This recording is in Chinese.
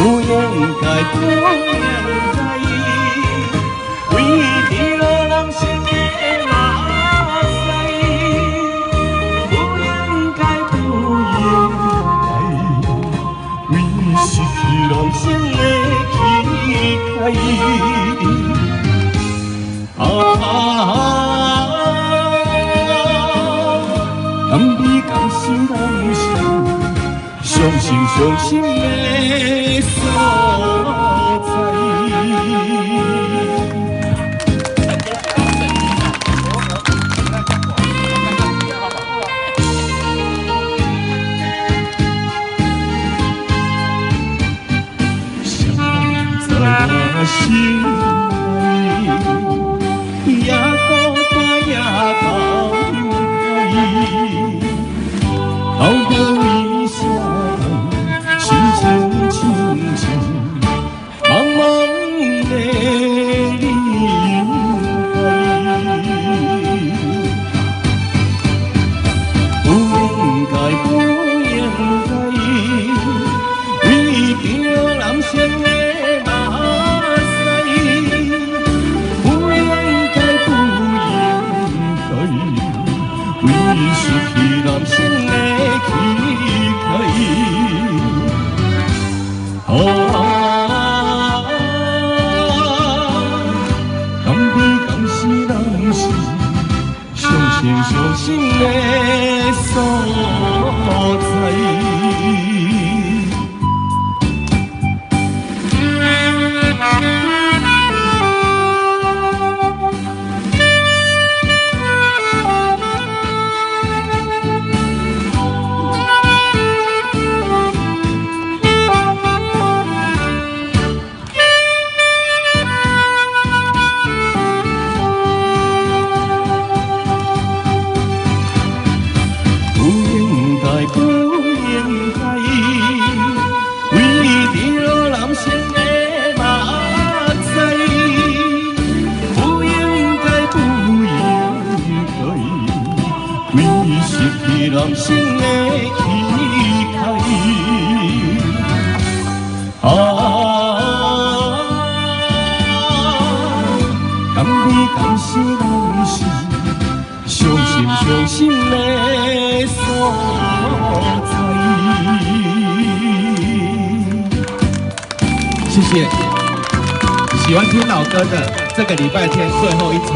不应该，不应该，为着人生的马赛，不应该，不应该，为失去人生的气概。甘美甘心人生，伤心的所在。想在我心内，也孤单也感慨。好不一下，心情轻轻，茫茫的林海，不应该，不应该，为着人生的马赛，不应该，不应该，为失去人生的。甘美甘是人生，伤心的所在。不应该，为着人生的马赛，不应该，不应该，为失去人生的气概。甘美甘是人生，伤心的所在。谢谢，喜欢听老歌的，这个礼拜天最后一场。